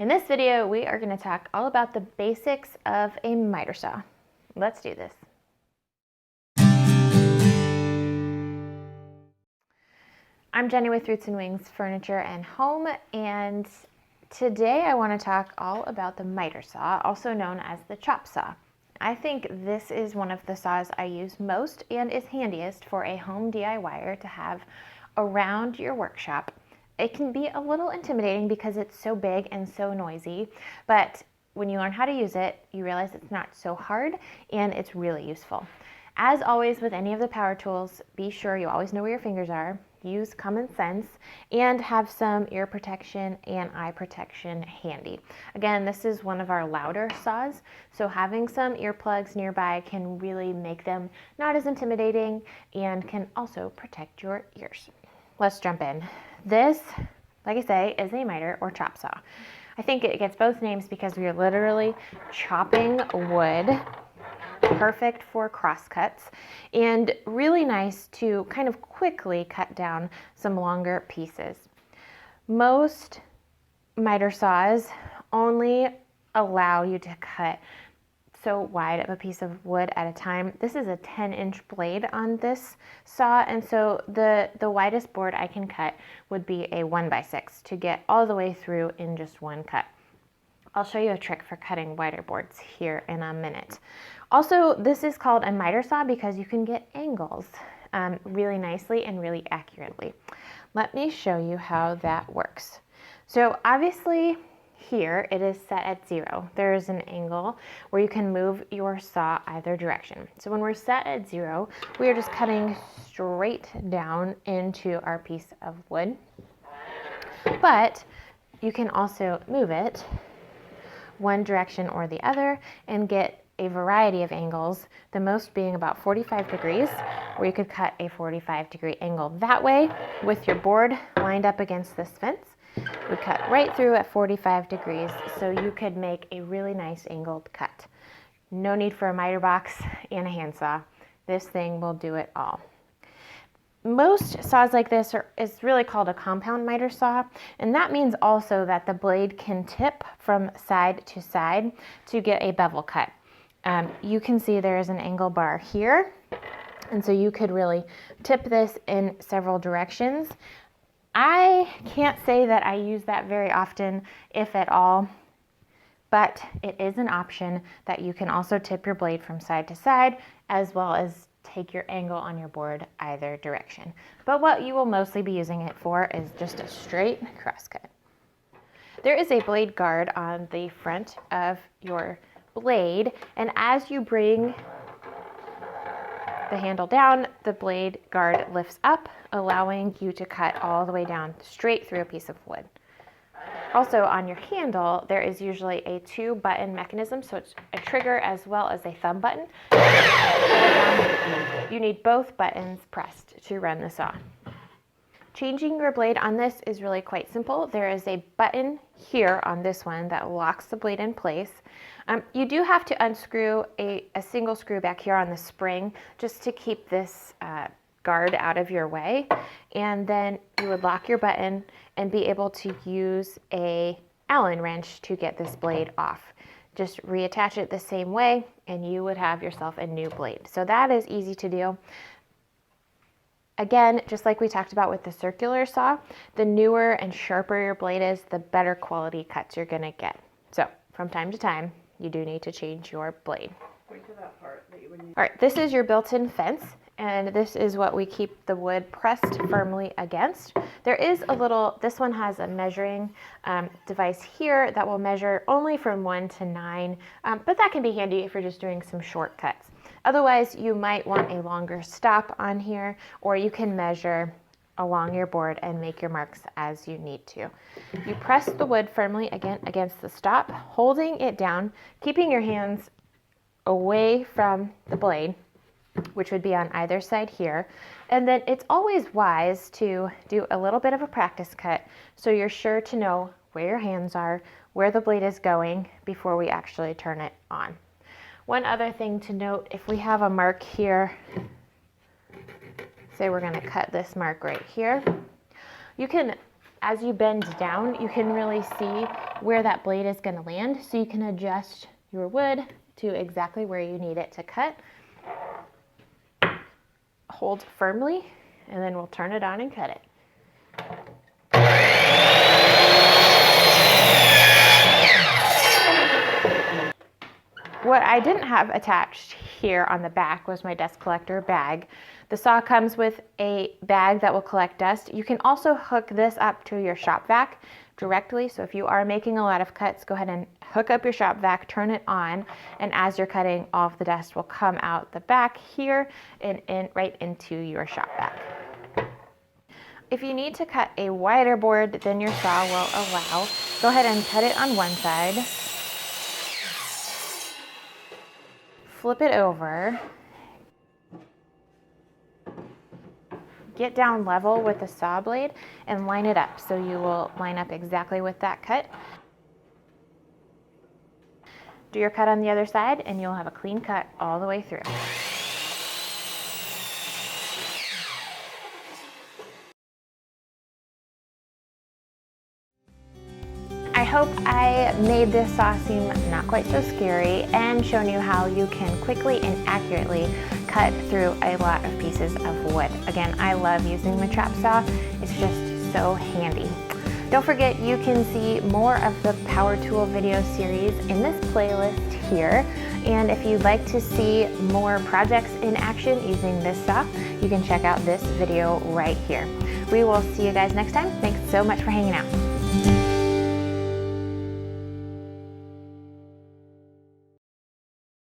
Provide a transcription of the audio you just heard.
In this video, we are going to talk all about the basics of a miter saw. Let's do this. I'm Jenny with Roots and Wings Furniture and Home, and today I want to talk all about the miter saw, also known as the chop saw. I think this is one of the saws I use most and is handiest for a home DIYer to have around your workshop. It can be a little intimidating because it's so big and so noisy, but when you learn how to use it, you realize it's not so hard and it's really useful. As always with any of the power tools, be sure you always know where your fingers are, use common sense, and have some ear protection and eye protection handy. Again, this is one of our louder saws, so having some earplugs nearby can really make them not as intimidating and can also protect your ears. Let's jump in. This, like I say, is a miter or chop saw. I think it gets both names because we are literally chopping wood. Perfect for crosscuts and really nice to kind of quickly cut down some longer pieces. Most miter saws only allow you to cut so wide of a piece of wood at a time. This is a 10-inch blade on this saw, and so the widest board I can cut would be a 1x6 to get all the way through in just one cut. I'll show you a trick for cutting wider boards here in a minute. Also, this is called a miter saw because you can get angles really nicely and really accurately. Let me show you how that works. So obviously here it is set at 0. There is an angle where you can move your saw either direction. So when we're set at 0, we are just cutting straight down into our piece of wood. But you can also move it one direction or the other and get a variety of angles, the most being about 45 degrees, where you could cut a 45-degree angle that way with your board lined up against this fence. We cut right through at 45 degrees, so you could make a really nice angled cut. No need for a miter box and a handsaw. This thing will do it all. Most saws like this is really called a compound miter saw, and that means also that the blade can tip from side to side to get a bevel cut. You can see there is an angle bar here, and so you could really tip this in several directions. I can't say that I use that very often, if at all, but it is an option that you can also tip your blade from side to side, as well as take your angle on your board either direction. But what you will mostly be using it for is just a straight crosscut. There is a blade guard on the front of your blade, and as you bring the handle down, the blade guard lifts up, allowing you to cut all the way down straight through a piece of wood. Also on your handle, there is usually a 2-button mechanism, so it's a trigger as well as a thumb button. You need both buttons pressed to run the saw. Changing your blade on this is really quite simple. There is a button here on this one that locks the blade in place. You do have to unscrew a single screw back here on the spring just to keep this guard out of your way, and then you would lock your button and be able to use a Allen wrench to get this blade off. Just reattach it the same way and you would have yourself a new blade. So that is easy to do. Again, just like we talked about with the circular saw, the newer and sharper your blade is, the better quality cuts you're going to get. So from time to time, you do need to change your blade. Point to that part that you would need. All right, this is your built-in fence, and this is what we keep the wood pressed firmly against. There is a little, this one has a measuring device here that will measure only from 1 to 9, but that can be handy if you're just doing some shortcuts. Otherwise, you might want a longer stop on here, or you can measure along your board and make your marks as you need to. You press the wood firmly again against the stop, holding it down, keeping your hands away from the blade, which would be on either side here. And then it's always wise to do a little bit of a practice cut so you're sure to know where your hands are, where the blade is going before we actually turn it on. One other thing to note, if we have a mark here, say we're going to cut this mark right here, you can As you bend down, you can really see where that blade is going to land, so you can adjust your wood to exactly where you need it to cut. Hold firmly, and then we'll turn it on and cut it. What I didn't have attached here on the back was my dust collector bag. The saw comes with a bag that will collect dust. You can also hook this up to your shop vac directly. So if you are making a lot of cuts, go ahead and hook up your shop vac, turn it on, and as you're cutting, all of the dust will come out the back here and right into your shop vac. If you need to cut a wider board than your saw will allow, go ahead and cut it on one side. Flip it over. Get down level with the saw blade and line it up so you will line up exactly with that cut. Do your cut on the other side and you'll have a clean cut all the way through. I hope I made this saw seem not quite so scary and shown you how you can quickly and accurately cut through a lot of pieces of wood. Again, I love using the trap saw. It's just so handy. Don't forget, you can see more of the power tool video series in this playlist here. And if you'd like to see more projects in action using this saw, you can check out this video right here. We will see you guys next time. Thanks so much for hanging out.